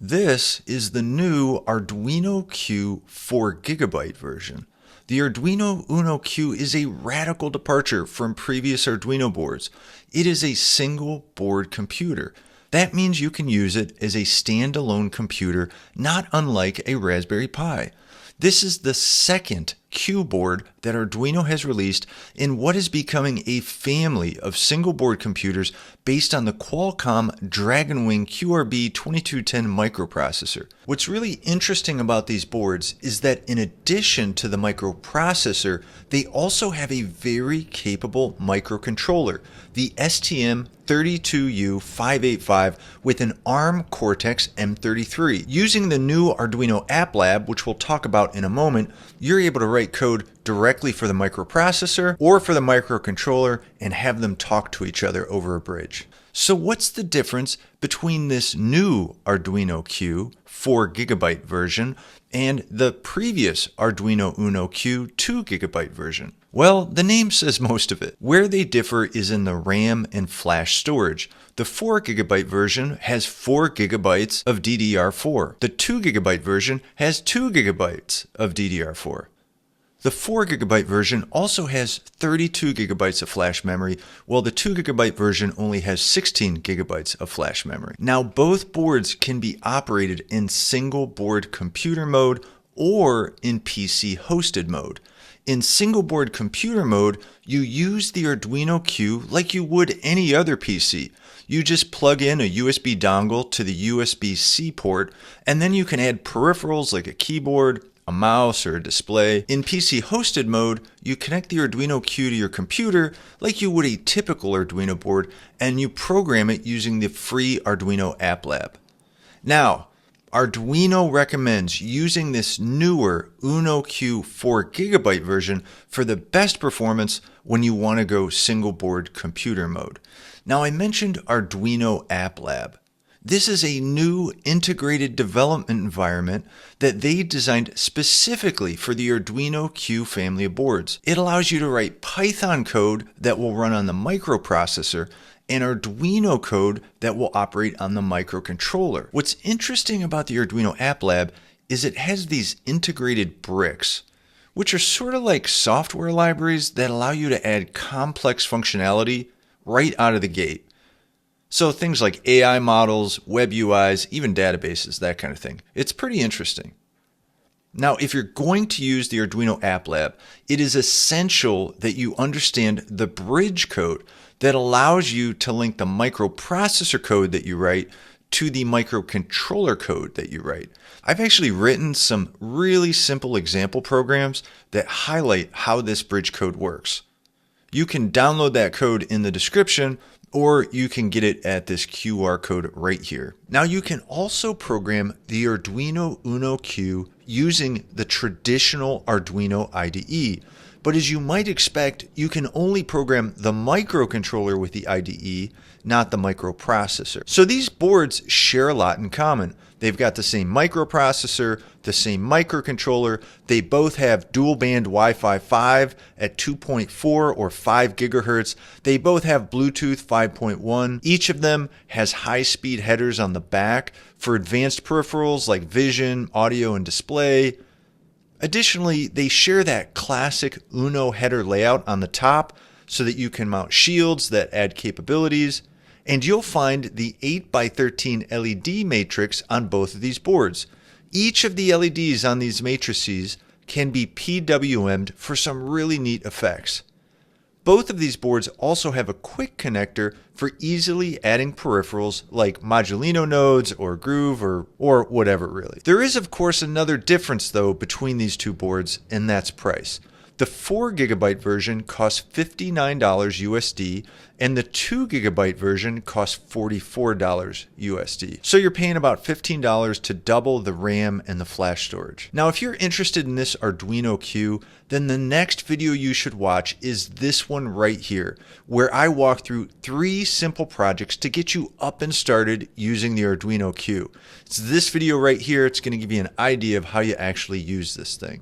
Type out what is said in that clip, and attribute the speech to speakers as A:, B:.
A: This is the new Arduino Q 4GB version. The Arduino UNO Q is a radical departure from previous Arduino boards. It is a single board computer. That means you can use it as a standalone computer, not unlike a Raspberry Pi. This is the second Q board that Arduino has released in what is becoming a family of single board computers based on the Qualcomm Dragonwing QRB2210 microprocessor. What's really interesting about these boards is that in addition to the microprocessor, they also have a very capable microcontroller, the STM32U585 with an ARM Cortex M33. Using the new Arduino AppLab, which we'll talk about in a moment, you're able to write code directly for the microprocessor or for the microcontroller and have them talk to each other over a bridge. So what's the difference between this new Arduino Q 4GB version and the previous Arduino UNO Q 2GB version? Well, the name says most of it. Where they differ is in the RAM and flash storage. The 4GB version has 4GB of DDR4. The 2GB version has 2GB of DDR4. The 4GB version also has 32GB of flash memory, while the 2GB version only has 16GB of flash memory. Now, both boards can be operated in single board computer mode or in PC hosted mode. In single board computer mode, you use the Arduino Q like you would any other PC. You just plug in a USB dongle to the USB-C port, and then you can add peripherals like a keyboard, a mouse, or a display. In PC hosted mode, you connect the Arduino Q to your computer like you would a typical Arduino board, and you program it using the free Arduino AppLab. Now, Arduino recommends using this newer UNO Q 4GB version for the best performance when you want to go single board computer mode. Now, I mentioned Arduino AppLab. This is a new integrated development environment that they designed specifically for the Arduino Q family of boards. It allows you to write Python code that will run on the microprocessor and Arduino code that will operate on the microcontroller. What's interesting about the Arduino AppLab is it has these integrated bricks, which are sort of like software libraries that allow you to add complex functionality right out of the gate. So things like AI models, web UIs, even databases, that kind of thing. It's pretty interesting. Now, if you're going to use the Arduino AppLab, it is essential that you understand the bridge code that allows you to link the microprocessor code that you write to the microcontroller code that you write. I've actually written some really simple example programs that highlight how this bridge code works. You can download that code in the description, or you can get it at this QR code right here. Now, you can also program the Arduino UNO Q using the traditional Arduino IDE. But as you might expect, you can only program the microcontroller with the IDE, not the microprocessor. So these boards share a lot in common. They've got the same microprocessor, the same microcontroller. They both have dual band Wi-Fi 5 at 2.4 or 5 gigahertz. They both have Bluetooth 5.1. Each of them has high-speed headers on the back for advanced peripherals like vision, audio, and display. Additionally, they share that classic UNO header layout on the top so that you can mount shields that add capabilities. And you'll find the 8x13 LED matrix on both of these boards. Each of the LEDs on these matrices can be PWM'd for some really neat effects. Both of these boards also have a quick connector for easily adding peripherals like Modulino nodes or Groove or whatever really. There is of course another difference though between these two boards, and that's price. The 4GB version costs $59 USD and the 2GB version costs $44 USD. So you're paying about $15 to double the RAM and the flash storage. Now, if you're interested in this Arduino Q, then the next video you should watch is this one right here, where I walk through 3 simple projects to get you up and started using the Arduino Q. It's this video right here. It's going to give you an idea of how you actually use this thing.